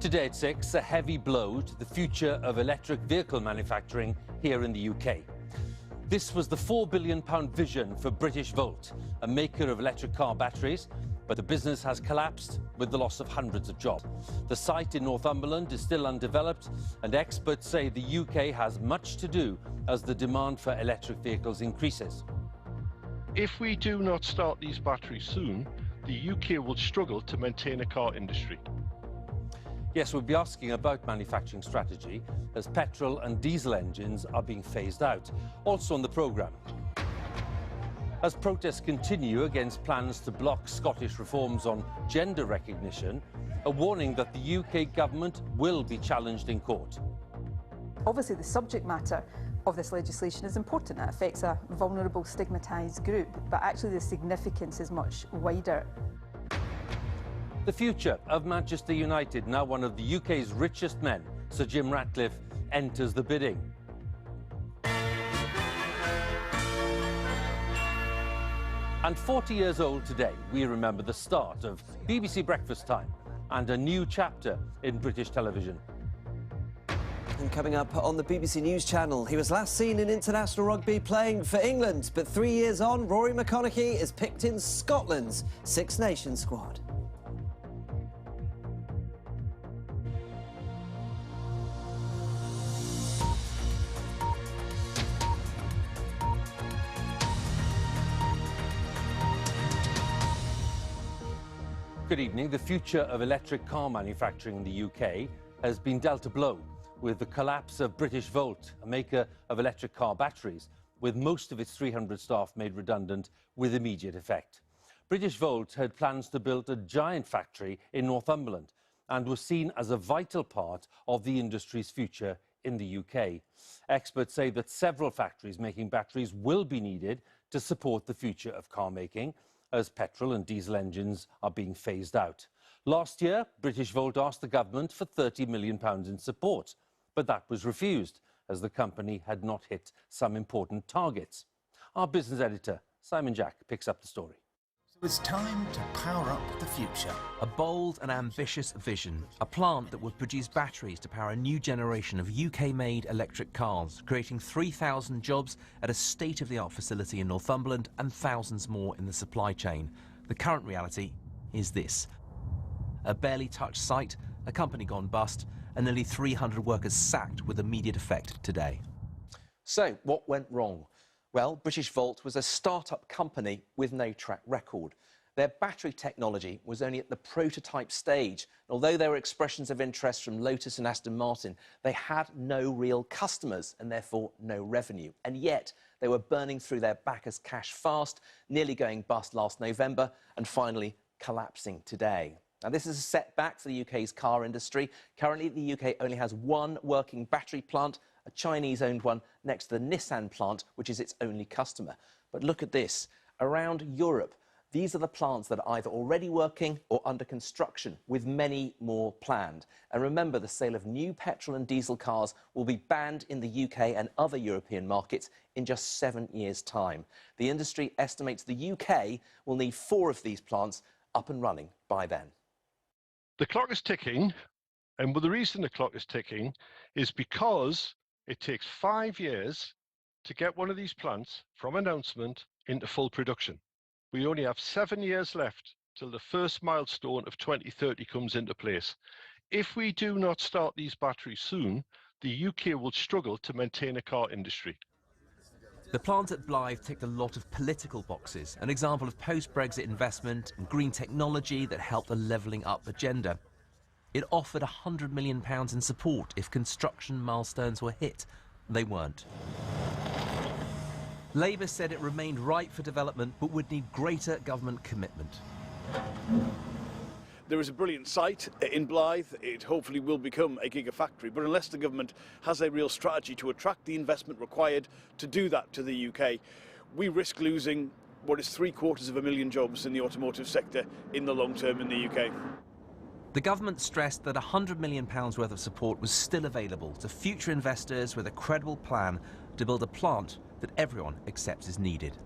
Today at 6, a heavy blow to the future of electric vehicle manufacturing here in the UK. This was the £4 billion vision for British Volt, a maker of electric car batteries, but the business has collapsed with the loss of hundreds of jobs. The site in Northumberland is still undeveloped, and experts say the UK has much to do as the demand for electric vehicles increases. If we do not start these batteries soon, the UK will struggle to maintain a car industry. Yes, we'll be asking about manufacturing strategy as petrol and diesel engines are being phased out. Also on the programme, as protests continue against plans to block Scottish reforms on gender recognition, a warning that the UK government will be challenged in court. Obviously, the subject matter of this legislation is important. It affects a vulnerable, stigmatised group, but actually the significance is much wider. The future of Manchester United, now one of the UK's richest men, Sir Jim Ratcliffe, enters the bidding. And 40 years old today, we remember the start of BBC Breakfast Time and a new chapter in British television. And coming up on the BBC News channel, he was last seen in international rugby playing for England, but 3 years on, Rory McConaughey is picked in Scotland's Six Nations squad. Good evening. The future of electric car manufacturing in the UK has been dealt a blow with the collapse of British Volt, a maker of electric car batteries, with most of its 300 staff made redundant with immediate effect. British Volt had plans to build a giant factory in Northumberland and was seen as a vital part of the industry's future in the UK. Experts say that several factories making batteries will be needed to support the future of car making, as petrol and diesel engines are being phased out. Last year, British Volt asked the government for £30 million in support, but that was refused, as the company had not hit some important targets. Our business editor, Simon Jack, picks up the story. So it's time to power up the future. A bold and ambitious vision, a plant that would produce batteries to power a new generation of UK-made electric cars, creating 3,000 jobs at a state-of-the-art facility in Northumberland and thousands more in the supply chain. The current reality is this: a barely touched site, a company gone bust, and nearly 300 workers sacked with immediate effect today. So, what went wrong? Well, British Volt was a start-up company with no track record. Their battery technology was only at the prototype stage. Although there were expressions of interest from Lotus and Aston Martin, they had no real customers and therefore no revenue. And yet, they were burning through their backers' cash fast, nearly going bust last November and finally collapsing today. Now, this is a setback for the UK's car industry. Currently, the UK only has one working battery plant, a Chinese-owned one next to the Nissan plant, which is its only customer. But look at this. Around Europe, these are the plants that are either already working or under construction, with many more planned. And remember, the sale of new petrol and diesel cars will be banned in the UK and other European markets in just 7 years' time. The industry estimates the UK will need 4 of these plants up and running by then. The clock is ticking, and the reason the clock is ticking is because it takes 5 years to get one of these plants from announcement into full production. We only have 7 years left till the first milestone of 2030 comes into place. If we do not start these batteries soon, the UK will struggle to maintain a car industry. The plant at Blythe ticked a lot of political boxes, an example of post-Brexit investment and green technology that helped a levelling up agenda. It offered £100 million in support if construction milestones were hit. They weren't. Labour said it remained ripe for development but would need greater government commitment. There is a brilliant site in Blythe. It hopefully will become a gigafactory, but unless the government has a real strategy to attract the investment required to do that to the UK, we risk losing what is 750,000 jobs in the automotive sector in the long term in the UK. The government stressed that £100 million worth of support was still available to future investors with a credible plan to build a plant that everyone accepts is needed.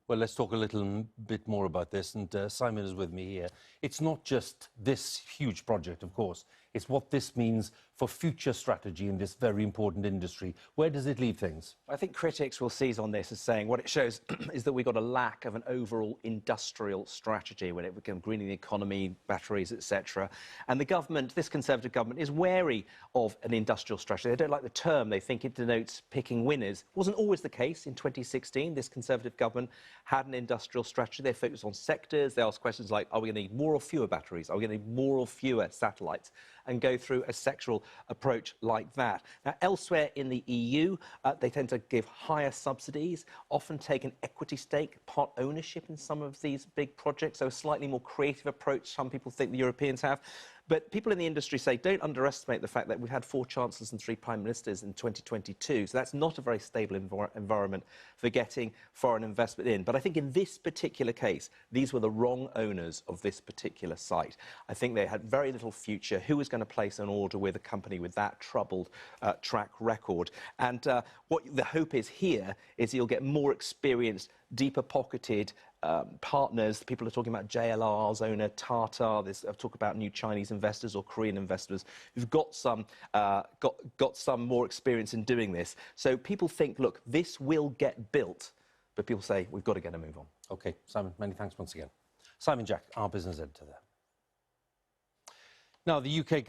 Well, let's talk a little bit more about this, and Simon is with me here. It's not just this huge project, of course. It's what this means for future strategy in this very important industry. Where does it leave things? I think critics will seize on this as saying what it shows is that we've got a lack of an overall industrial strategy when it becomes greening the economy, batteries, etc. And the government, this Conservative government, is wary of an industrial strategy. They don't like the term. They think it denotes picking winners. It wasn't always the case. In 2016, this Conservative government had an industrial strategy. They focused on sectors. They asked questions like, are we going to need more or fewer batteries? Are we going to need more or fewer satellites? And go through a sectoral approach like that. Now, elsewhere in the EU, they tend to give higher subsidies, often take an equity stake, part ownership in some of these big projects, so a slightly more creative approach some people think the Europeans have. But people in the industry say don't underestimate the fact that we've had 4 chancellors and 3 prime ministers in 2022. So that's not a very stable environment for getting foreign investment in. But I think in this particular case, these were the wrong owners of this particular site. I think they had very little future. Who was going to place an order with a company with that troubled track record? And what the hope is here is you'll get more experienced, deeper-pocketed partners. People are talking about JLR's owner, Tata. There's talk about new Chinese investors or Korean investors who've got some more experience in doing this. So people think, look, this will get built, but people say we've got to get a move on. OK, Simon, many thanks once again. Simon Jack, our business editor there. Now, the UK